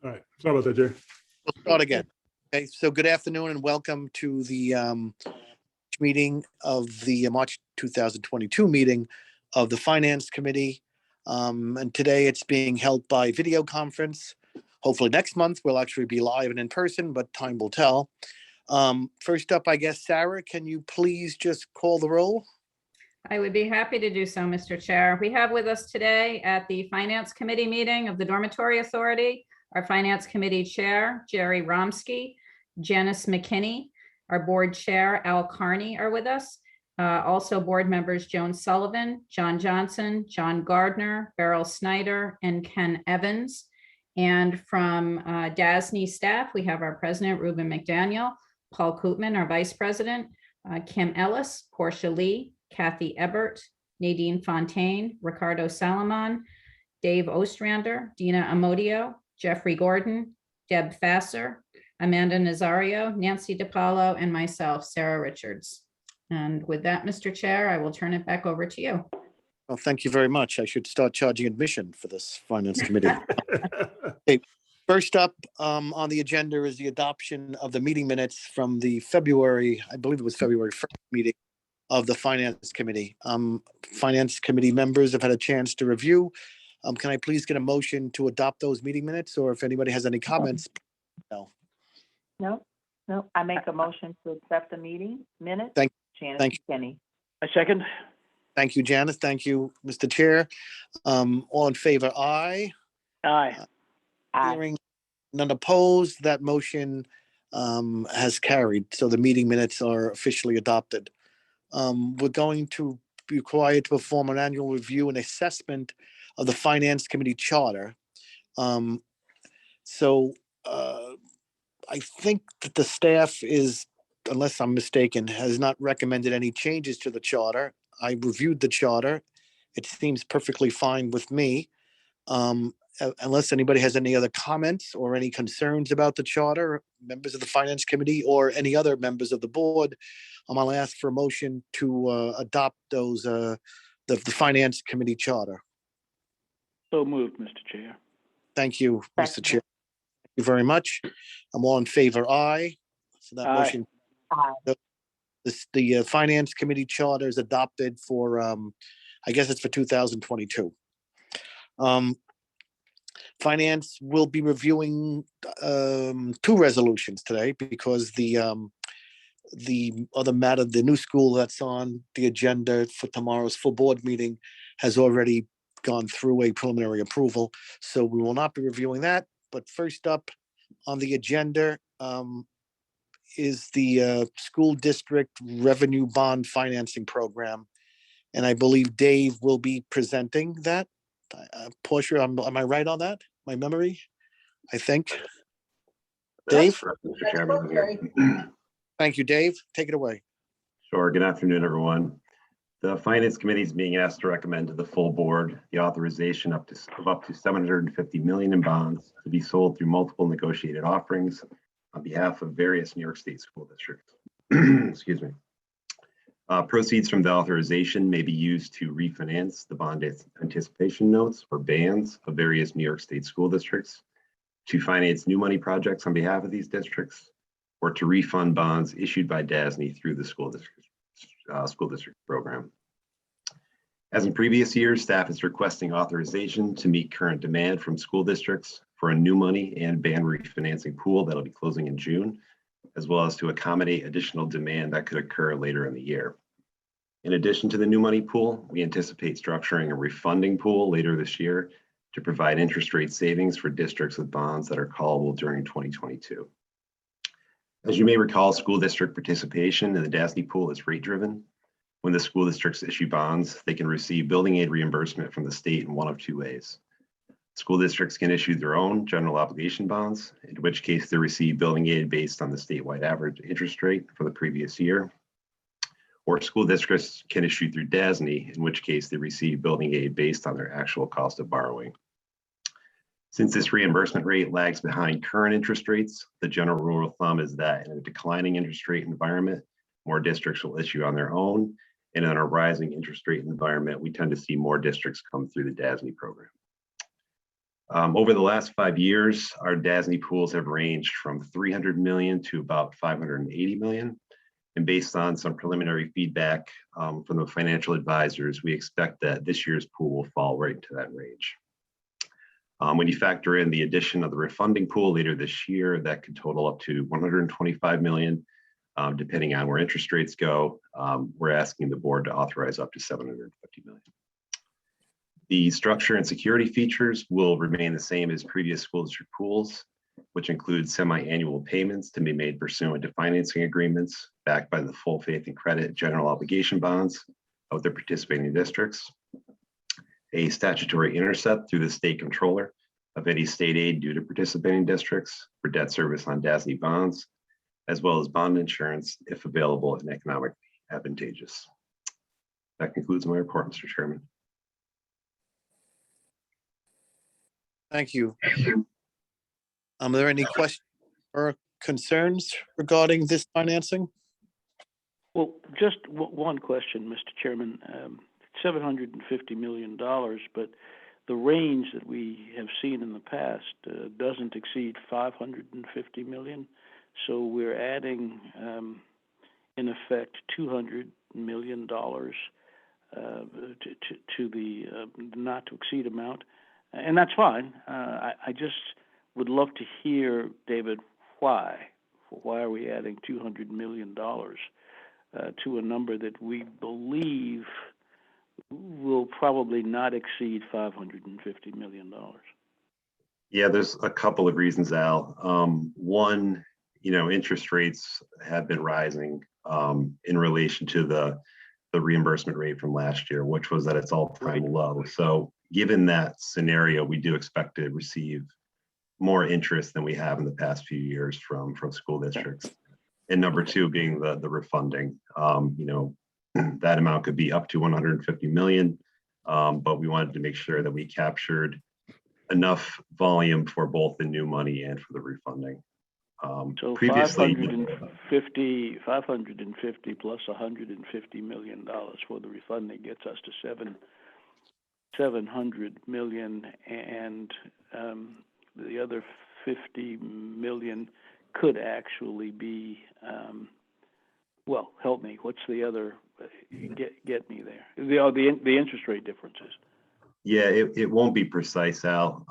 All right. Sorry about that, Jerry. We'll start again. Okay, so good afternoon and welcome to the meeting of the March 2022 meeting of the Finance Committee. And today it's being held by video conference. Hopefully next month we'll actually be live and in person, but time will tell. First up, I guess, Sarah, can you please just call the roll? I would be happy to do so, Mr. Chair. We have with us today at the Finance Committee meeting of the Dormitory Authority, our Finance Committee Chair, Jerry Romsky, Janice McKinney, our Board Chair, Al Carney, are with us. Also board members Joan Sullivan, John Johnson, John Gardner, Beryl Snyder, and Ken Evans. And from DASNY staff, we have our President, Ruben McDaniel, Paul Koopman, our Vice President, Kim Ellis, Portia Lee, Kathy Ebert, Nadine Fontaine, Ricardo Salomon, Dave Ostrander, Dina Amodio, Jeffrey Gordon, Deb Fasser, Amanda Nazario, Nancy DiPaolo, and myself, Sarah Richards. And with that, Mr. Chair, I will turn it back over to you. Well, thank you very much. I should start charging admission for this Finance Committee. Okay, first up on the agenda is the adoption of the meeting minutes from the February, I believe it was February 1st meeting of the Finance Committee. Finance Committee members have had a chance to review. Can I please get a motion to adopt those meeting minutes, or if anybody has any comments? No. No. I make a motion to accept the meeting minutes. Thank Janice McKinney. I second. Thank you, Janice. Thank you, Mr. Chair. All in favor, aye. Aye. Aye. Hearing none opposed, that motion has carried. So the meeting minutes are officially adopted. We're going to be required to perform an annual review and assessment of the Finance Committee charter. I think that the staff is, unless I'm mistaken, has not recommended any changes to the charter. I reviewed the charter. It seems perfectly fine with me. Unless anybody has any other comments or any concerns about the charter, members of the Finance Committee or any other members of the board, I'll ask for a motion to adopt those the Finance Committee charter. So moved, Mr. Chair. Thank you, Mr. Chair. Thank you very much. I'm all in favor, aye. So that Aye. motion, Aye. the Finance Committee charter is adopted for, I guess it's for 2022. Finance will be reviewing two resolutions today because the other matter, the new school that's on the agenda for tomorrow's full board meeting has already gone through a preliminary approval. So we will not be reviewing that. But first up on the agenda is the school district revenue bond financing program. And I believe Dave will be presenting that. Portia, am I right on that? My memory, I think. Dave? Mr. Chairman, I'm here. Thank you, Dave. Take it away. Sure. Good afternoon, everyone. The Finance Committee is being asked to recommend to the full board the authorization of up to $750 million in bonds to be sold through multiple negotiated offerings on behalf of various New York State school districts. Excuse me. Proceeds from the authorization may be used to refinance the bond anticipation notes or bands of various New York State school districts, to finance new money projects on behalf of these districts, or to refund bonds issued by DASNY through the school district program. As in previous years, staff is requesting authorization to meet current demand from school districts for a new money and band refinancing pool that'll be closing in June, as well as to accommodate additional demand that could occur later in the year. In addition to the new money pool, we anticipate structuring a refunding pool later this year to provide interest rate savings for districts with bonds that are callable during 2022. As you may recall, school district participation in the DASNY pool is rate driven. When the school districts issue bonds, they can receive building aid reimbursement from the state in one of two ways. School districts can issue their own general obligation bonds, in which case they receive building aid based on the statewide average interest rate for the previous year. Or school districts can issue through DASNY, in which case they receive building aid based on their actual cost of borrowing. Since this reimbursement rate lags behind current interest rates, the general rule of thumb is that in a declining interest rate environment, more districts will issue on their own, and in a rising interest rate environment, we tend to see more districts come through the DASNY program. Over the last 5 years, our DASNY pools have ranged from 300 million to about 580 million. And based on some preliminary feedback from the financial advisors, we expect that this year's pool will fall right into that range. When you factor in the addition of the refunding pool later this year, that could total up to 125 million, depending on where interest rates go. We're asking the board to authorize up to 750 million. The structure and security features will remain the same as previous school district pools, which include semi-annual payments to be made pursuant to financing agreements backed by the full faith and credit general obligation bonds of the participating districts. A statutory intercept through the state controller of any state aid due to participating districts for debt service on DASNY bonds, as well as bond insurance if available and economically advantageous. That concludes my report, Mr. Chairman. Thank you. Are there any questions or concerns regarding this financing? Well, just one question, Mr. Chairman. $750 million, but the range that we have seen in the past doesn't exceed 550 million. So we're adding, in effect, $200 million to the not to exceed amount. And that's fine. I just would love to hear, David, why are we adding $200 million to a number that we believe will probably not exceed $550 million? Yeah, there's a couple of reasons, Al. One, interest rates have been rising in relation to the reimbursement rate from last year, which was at its all-time low. So given that scenario, we do expect to receive more interest than we have in the past few years from school districts. And number two being the refunding. That amount could be up to 150 million, but we wanted to make sure that we captured enough volume for both the new money and for the refunding. So Previously, 550 plus $150 million for the refunding gets us to 700 million, and the other 50 million could actually be, well, help me. What's the other? Get me there. The interest rate differences. Yeah, it won't be precise, Al.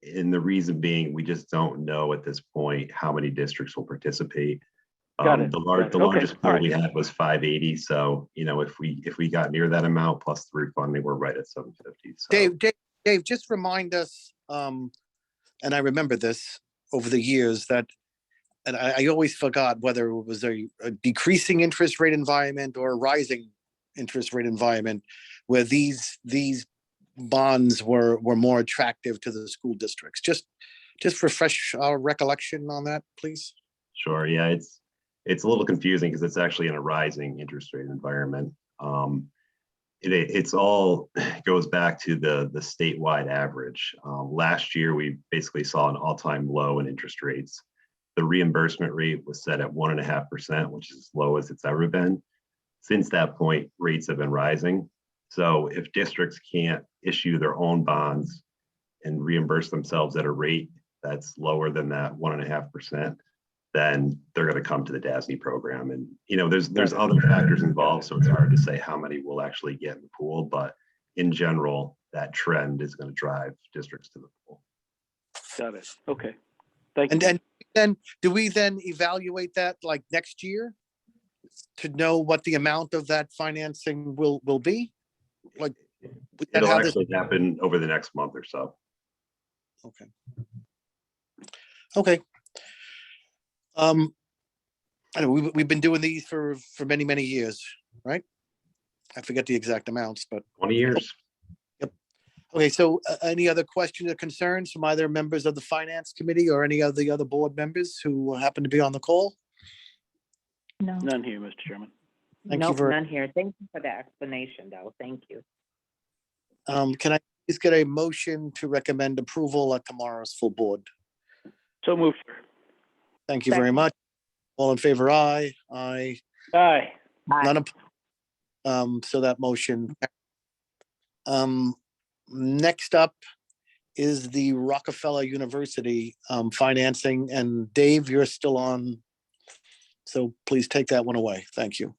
And the reason being, we just don't know at this point how many districts will participate. Got it. The largest pool we had was 580. So, if we got near that amount plus the refunding, we're right at 750. So. Dave, just remind us, and I remember this over the years that, and I always forgot whether it was a decreasing interest rate environment or a rising interest rate environment where these bonds were more attractive to the school districts. Just refresh our recollection on that, please. Sure. Yeah, it's a little confusing because it's actually in a rising interest rate environment. It's all goes back to the statewide average. Last year, we basically saw an all-time low in interest rates. The reimbursement rate was set at 1.5%, which is as low as it's ever been. Since that point, rates have been rising. So if districts can't issue their own bonds and reimburse themselves at a rate that's lower than that 1.5%, then they're going to come to the DASNY program. And, there's other factors involved, so it's hard to say how many will actually get in the pool. But in general, that trend is going to drive districts to the pool. Got it. Okay. Thank you. And then do we then evaluate that like next year to know what the amount of that financing will be? Like it'll actually happen over the next month or so. Okay. I know we've been doing these for many years, right? I forget the exact amounts, but 20 years. Yep. Okay, so any other questions or concerns from either members of the finance committee or any of the other board members who happen to be on the call? No. None here, Mr. Chairman. Thank you Nope, very- none here. Thank you for the explanation, though. Thank you. Can I please get a motion to recommend approval at tomorrow's full board? So moved, sir. Thank you very Second. much. All in favor, aye. Aye. Aye. None opposed. So that motion. Next up is the Rockefeller University financing. And Dave, you're still on. So please take that one away. Thank you.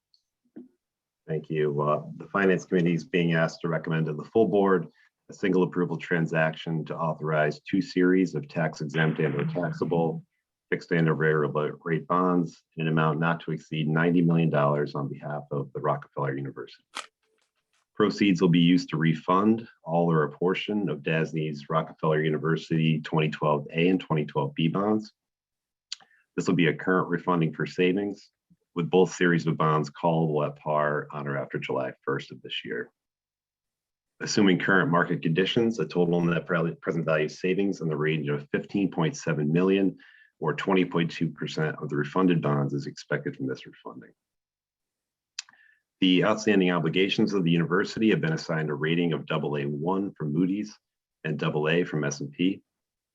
Thank you. The Finance Committee is being asked to recommend to the full board a single approval transaction to authorize 2 series of tax exempt and or taxable fixed and or variable rate bonds in an amount not to exceed $90 million on behalf of the Rockefeller University. Proceeds will be used to refund all or a portion of DASNY's Rockefeller University 2012A and 2012B bonds. This will be a current refunding for savings, with both series of bonds callable at par on or after July 1st of this year. Assuming current market conditions, a total net present value savings in the range of $15.7 million or 20.2% of the refunded bonds is expected from this refunding. The outstanding obligations of the university have been assigned a rating of AA1 from Moody's and AA from S&P.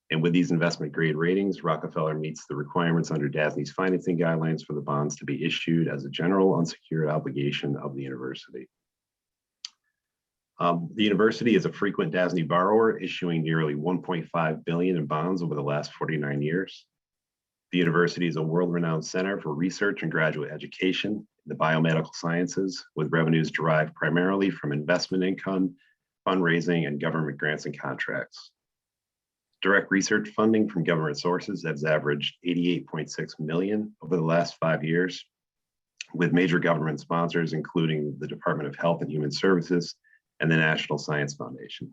And with these investment grade ratings, Rockefeller meets the requirements under DASNY's financing guidelines for the bonds to be issued as a general unsecured obligation of the university. The university is a frequent DASNY borrower, issuing nearly $1.5 billion in bonds over the last 49 years. The university is a world-renowned center for research and graduate education in the biomedical sciences, with revenues derived primarily from investment income, fundraising, and government grants and contracts. Direct research funding from government sources has averaged $88.6 million over the last 5 years, with major government sponsors including the Department of Health and Human Services and the National Science Foundation.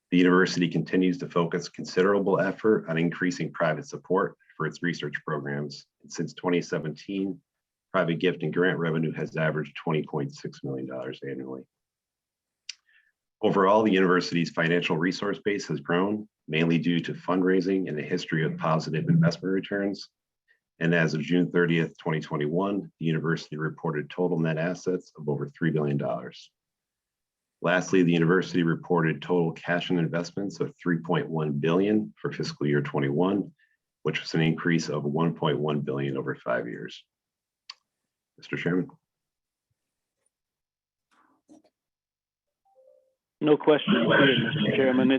The university continues to focus considerable effort on increasing private support for its research programs. And since 2017, private gift and grant revenue has averaged $20.6 million annually. Overall, the university's financial resource base has grown, mainly due to fundraising and a history of positive investment returns. And as of June 30th, 2021, the university reported total net assets of over $3 billion. Lastly, the university reported total cash and investments of $3.1 billion for fiscal year 21, which was an increase of $1.1 billion over 5 years. Mr. Chairman. No question, Mr. Chairman.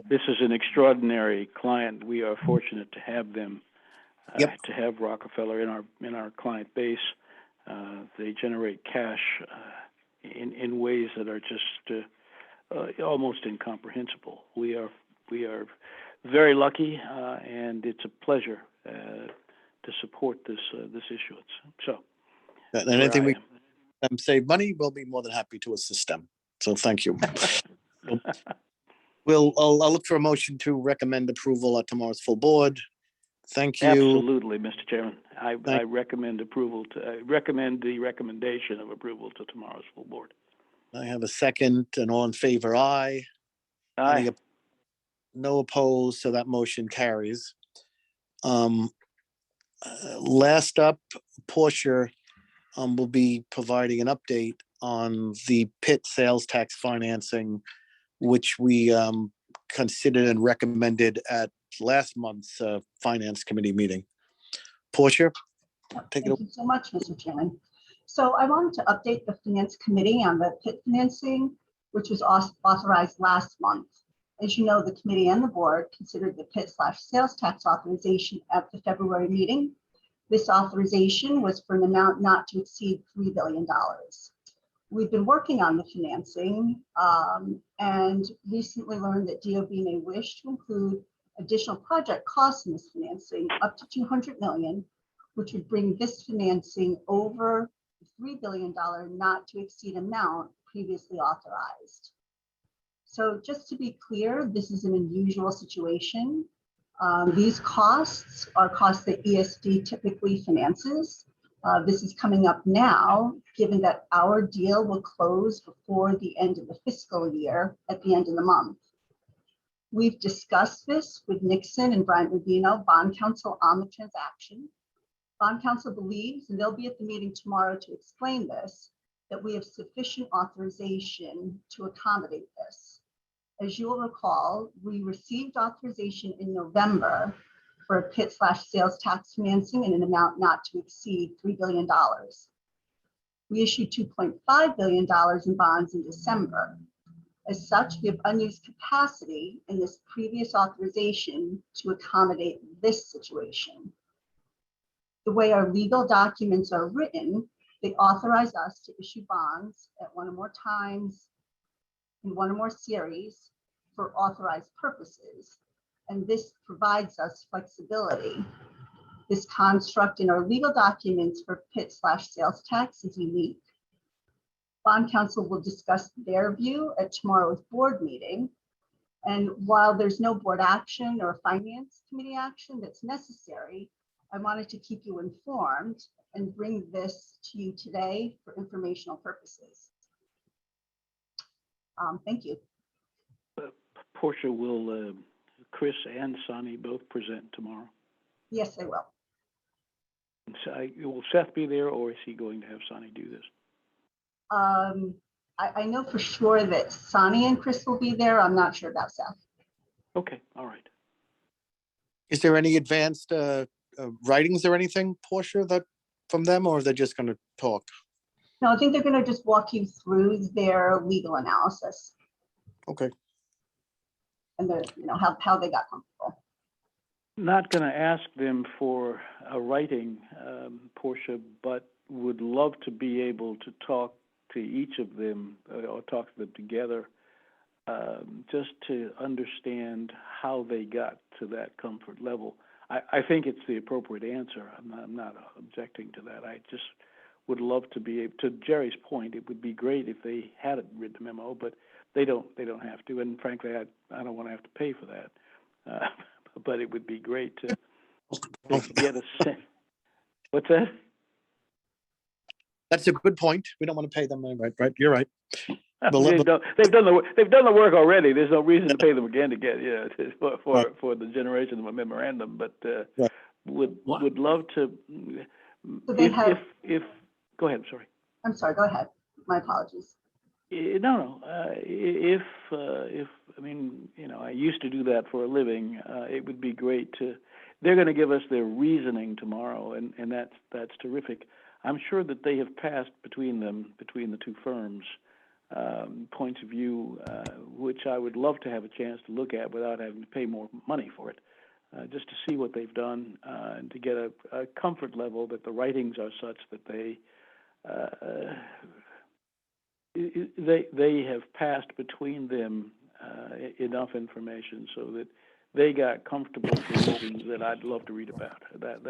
This is an extraordinary client. We are fortunate to have them, to have Rockefeller in our client base. They generate cash in ways that are just almost incomprehensible. We are very lucky, and it's a pleasure to support this issuance. So, and anything we can save money, we'll be more than happy to assist them. So thank you. I'll look for a motion to recommend approval at tomorrow's full board. Thank you. Absolutely, Mr. Chairman. I recommend approval to recommend the recommendation of approval to tomorrow's full board. I have a second, and all in favor, aye. Aye. No opposed, so that motion carries. Last up, Portia will be providing an update on the Pitt sales tax financing, which we considered and recommended at last month's Finance Committee meeting. Portia, take it away. Thank you so much, Mr. Chairman. So I wanted to update the Finance Committee on the Pitt financing, which was authorized last month. As you know, the committee and the board considered the Pitt/sales tax authorization at the February meeting. This authorization was for an amount not to exceed $3 billion. We've been working on the financing and recently learned that DOB may wish to include additional project costs in this financing up to $200 million, which would bring this financing over the $3 billion not to exceed amount previously authorized. So just to be clear, this is an unusual situation. These costs are costs that ESD typically finances. This is coming up now, given that our deal will close before the end of the fiscal year at the end of the month. We've discussed this with Nixon and Bryant Rubino, bond counsel, on the transaction. Bond counsel believes, and they'll be at the meeting tomorrow to explain this, that we have sufficient authorization to accommodate this. As you'll recall, we received authorization in November for a Pitt/sales tax financing in an amount not to exceed $3 billion. We issued $2.5 billion in bonds in December. As such, we have unused capacity in this previous authorization to accommodate this situation. The way our legal documents are written, they authorize us to issue bonds at one or more times in one or more series for authorized purposes, and this provides us flexibility. This construct in our legal documents for PIT/sales tax is unique. Bond counsel will discuss their view at tomorrow's board meeting. And while there's no board action or finance committee action that's necessary, I wanted to keep you informed and bring this to you today for informational purposes. Thank you. Portia, will Chris and Sonny both present tomorrow? Yes, I will. So will Seth be there, or is he going to have Sonny do this? I know for sure that Sonny and Chris will be there. I'm not sure about Seth. Okay, all right. Is there any advanced writings or anything, Portia, that from them, or they're just going to talk? No, I think they're going to just walk you through their legal analysis Okay. and the, how they got comfortable. Not going to ask them for a writing, Portia, but would love to be able to talk to each of them or talk to them together, just to understand how they got to that comfort level. I think it's the appropriate answer. I'm not objecting to that. I just would love to be able to. Jerry's point, it would be great if they had written a memo, but they don't have to. And frankly, I don't want to have to pay for that. But it would be great to get a sense. What's that? That's a good point. We don't want to pay them, right? You're right. They've done the work already. There's no reason to pay them again to get for the generation of a memorandum. But Right. would love to. So they if go ahead. Sorry. I'm sorry. Go ahead. My apologies. No. If I mean, I used to do that for a living. It would be great to. They're going to give us their reasoning tomorrow, and that's terrific. I'm sure that they have passed between the two firms, points of view, which I would love to have a chance to look at without having to pay more money for it, just to see what they've done and to get a comfort level that the writings are such that they have passed between them enough information so that they got comfortable for reasons that I'd love to read about. But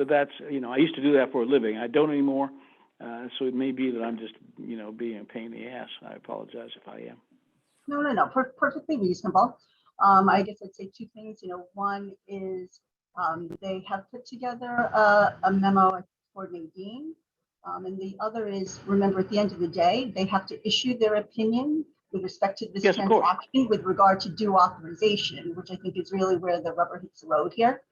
that's, I used to do that for a living. I don't anymore. So it may be that I'm just, being a pain in the ass. I apologize if I am. No. Perfectly reasonable. I guess I'd say two things. One is they have put together a memo for Nadine. And the other is, remember, at the end of the day, they have to issue their opinion with respect to this transaction with regard to due authorization, which I think is really where the rubber hits the road here.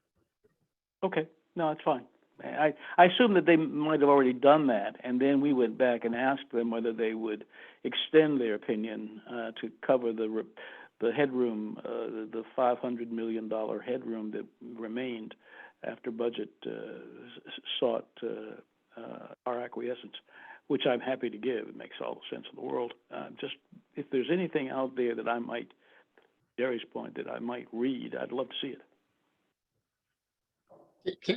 Okay. No, it's fine. I assume that they might have already done that, and then we went back and asked them whether they would extend their opinion to cover the headroom, the $500 million headroom that remained after budget sought our acquiescence, which I'm happy to give. It makes all the sense in the world. Just if there's anything out there that I might, Jerry's point, that I might read, I'd love to see it.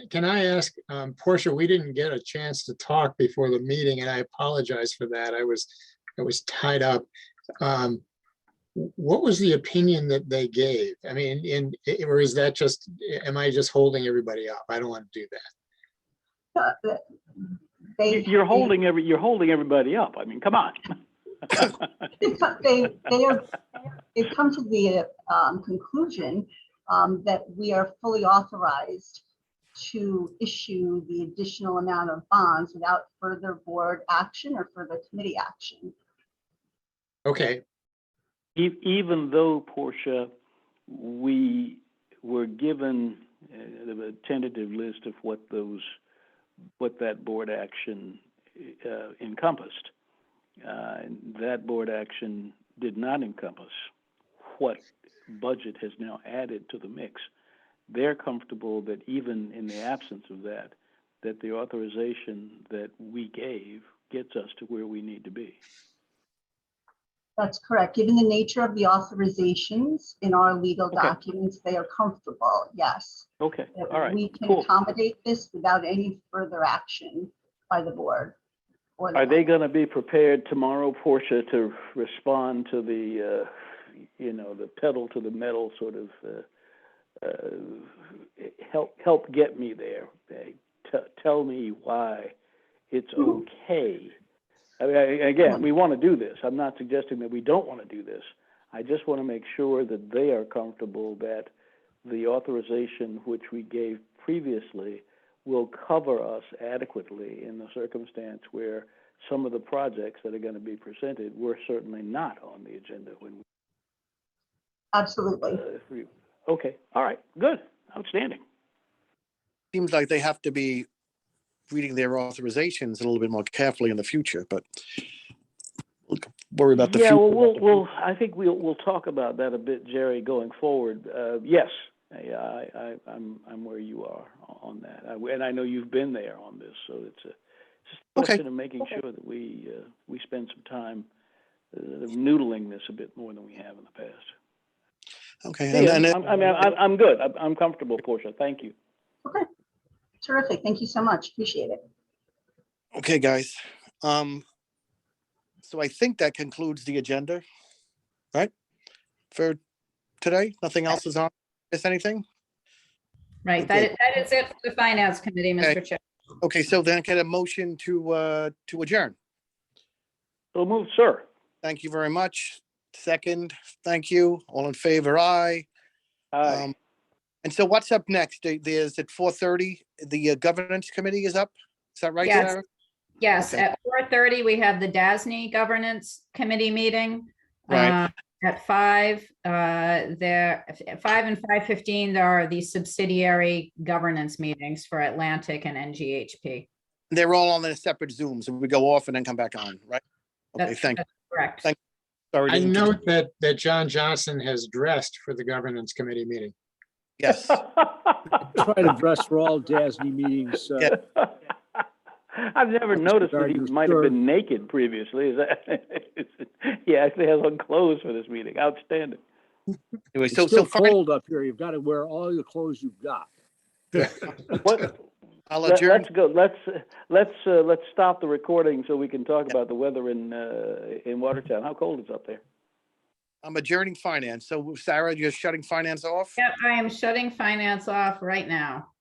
Can I ask, Portia, we didn't get a chance to talk before the meeting, and I apologize for that. I was tied up. What was the opinion that they gave? I mean, or is that just, am I just holding everybody up? I don't want to do that. You're holding everybody up. I mean, come on. They've come to the conclusion that we are fully authorized to issue the additional amount of bonds without further board action or further committee action. Okay. Even though, Portia, we were given a tentative list of what that board action encompassed, that board action did not encompass what budget has now added to the mix. They're comfortable that even in the absence of that the authorization that we gave gets us to where we need to be. That's correct. Given the nature of the authorizations in our legal Okay. documents, they are comfortable, yes. Okay, That all right, we can cool. accommodate this without any further action by the board. Or the Are they going to be prepared tomorrow, Portia, to respond to the, the pedal to the metal sort of help get me there? Tell me why it's okay. I mean, again, we want to do this. I'm not suggesting that we don't want to do this. I just want to make sure that they are comfortable that the authorization which we gave previously will cover us adequately in the circumstance where some of the projects that are going to be presented were certainly not on the agenda when we. Absolutely. Okay, all right, good, outstanding. Seems like they have to be reading their authorizations a little bit more carefully in the future, but we'll worry about the Yeah, future. well, we'll I think we'll talk about that a bit, Jerry, going forward. Yes, I'm where you are on that, and I know you've been there on this, so it's just a Okay. question of making sure that we spend some time noodling this a bit more than we have in the past. Okay, Yeah, and I'm good. I'm comfortable, Portia. Thank you. Okay. Terrific. Thank you so much. Appreciate it. okay, guys. So I think that concludes the agenda, right? For today, nothing else is on. Is anything? Right, Okay. that is it for the Finance Committee, Mr. Okay. Chair. Okay, so then get a motion to adjourn. So move, sir. Thank you very much. Second, thank you. All in favor, aye. Aye. And so what's up next? There's at 4:30, the governance committee is up. Is that right, Yes. Sarah? Yes, Okay. at 4:30, we have the DASNY Governance Committee meeting. Right. At 5, there, at 5 and 5:15, there are the subsidiary governance meetings for Atlantic and NGHP. They're all on the separate Zooms and we go off and then come back on, right? Okay, That's thank you. that's correct. Thank- Sorry. I to interrupt. note that John Johnson has dressed for the governance committee meeting. Yes. Try to dress for all DASNY meetings. Yeah. I've never noticed that he Gardner's might have shirt. been naked previously. Is that? He actually has on clothes for this meeting. Outstanding. Anyway, It's so still fine. cold up here. You've got to wear all the clothes you've got. What? I'll adjourn. Let's go. Let's stop the recording so we can talk about the weather in Watertown. How cold is it up there? I'm adjourning finance. So Sarah, you're shutting finance off? Yep, I am shutting finance off right now.